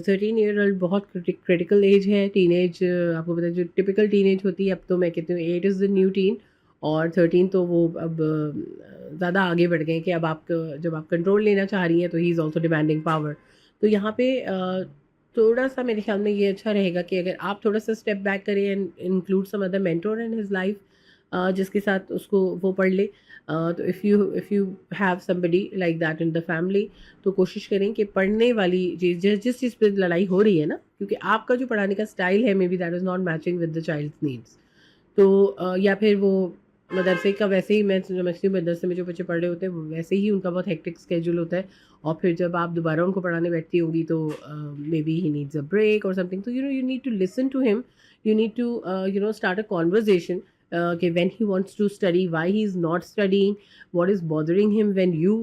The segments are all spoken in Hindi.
13 ईयर ओल्ड बहुत क्रिटिकल एज है, टीनेज। आपको पता है जो टिपिकल टीनेज होती है, अब तो मैं कहती हूँ 8 इज़ द न्यू टीन, और 13 तो वो अब ज़्यादा आगे बढ़ गए हैं कि अब आप जब आप कंट्रोल लेना चाह रही हैं तो he is also demanding power. तो यहाँ पे थोड़ा सा मेरे ख्याल में ये अच्छा रहेगा कि अगर आप थोड़ा सा स्टेप बैक करें and include some other mentor in his life, जिसके साथ उसको वो पढ़ ले। तो if you have somebody like that in the family, तो कोशिश करें कि पढ़ने वाली चीज़ जिस चीज़ पे लड़ाई हो रही है ना, क्योंकि आपका जो पढ़ाने का स्टाइल है maybe that is not matching with the child's needs. तो या फिर वो मदरसे का वैसे ही, मैं समझती हूँ मदरसे में जो बच्चे पढ़ रहे होते हैं वो वैसे ही उनका बहुत हेक्टिक स्केड्यूल होता है, और फिर जब आप दोबारा उनको पढ़ाने बैठती होंगी तो maybe he needs a break और समथिंग। तो you need to listen to him, you need to start a conversation कि when he wants to study, why he is not studying, what is bothering him when you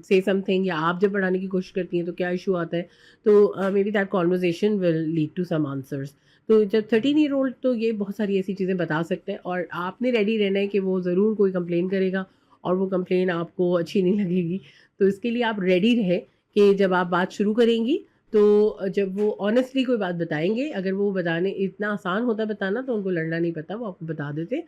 say something, या आप जब पढ़ाने की कोशिश करती हैं तो क्या इशू आता है। तो maybe that conversation will lead to some answers. तो जब 13 ईयर ओल्ड, तो ये बहुत सारी ऐसी चीज़ें बता सकते हैं, और आपने रेडी रहना है कि वो ज़रूर कोई कंप्लेन करेगा, और वो कंप्लेन आपको अच्छी नहीं लगेगी। तो इसके लिए आप रेडी रहें कि जब आप बात शुरू करेंगी, तो जब वो ऑनेस्टली कोई बात बताएंगे, अगर वो बताने इतना आसान होता बताना तो उनको लड़ना नहीं पता, वो आपको बता देते।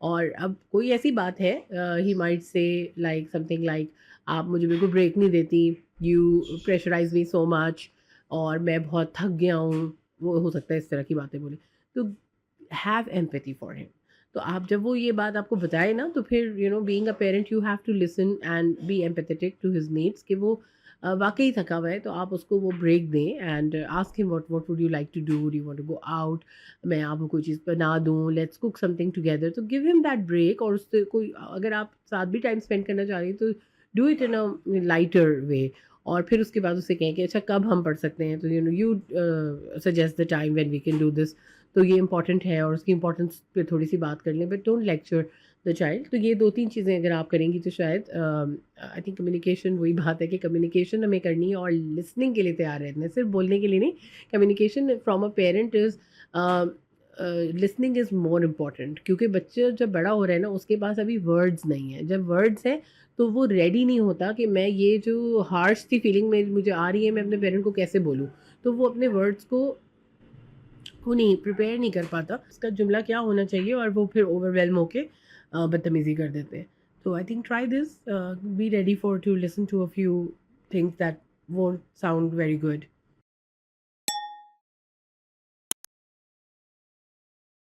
और अब कोई ऐसी बात है, he might say like something like, आप मुझे बिल्कुल ब्रेक नहीं देती, you pressurise me so much, और मैं बहुत थक गया हूँ, वो हो सकता है इस तरह की बातें बोले। तो हैव एम्पैथी फॉर हिम। तो आप जब वो ये बात आपको बताए ना, तो फिर being a parent you have to listen and be empathetic to his needs, कि वो वाकई थका हुआ है, तो आप उसको वो ब्रेक दें and ask him what would you like to do, do you want to go out, मैं आपको कोई चीज़ बना दूँ, लेट्स कुक समथिंग टुगेदर। तो गिव हिम दैट ब्रेक, और उससे कोई, अगर आप साथ भी टाइम स्पेंड करना चाह रही हैं तो do it in a lighter वे। और फिर उसके बाद उससे कहें कि अच्छा कब हम पढ़ सकते हैं, तो you suggest the time when we can do this. तो ये इंपॉर्टेंट है, और उसकी इंपॉर्टेंस पे थोड़ी सी बात कर लें, but don't lecture the child. तो ये 2-3 चीज़ें अगर आप करेंगी तो शायद, आई थिंक कम्युनिकेशन, वही बात है कि कम्युनिकेशन हमें करनी है, और लिसनिंग के लिए तैयार रहना है, सिर्फ बोलने के लिए नहीं। Communication from a parent is, listening is more important, क्योंकि बच्चे जब बड़ा हो रहा है ना, उसके पास अभी वर्ड्स नहीं है। जब वर्ड्स हैं तो वो रेडी नहीं होता कि मैं ये जो हार्श सी फीलिंग में मुझे आ रही है, मैं अपने पेरेंट को कैसे बोलूँ। तो वो अपने वर्ड्स को वो नहीं प्रिपेयर नहीं कर पाता, उसका जुमला क्या होना चाहिए, और वो फिर ओवरवेलम होके बदतमीज़ी कर देते हैं। तो I think try this, be ready for to listen to a few things that won't sound very good.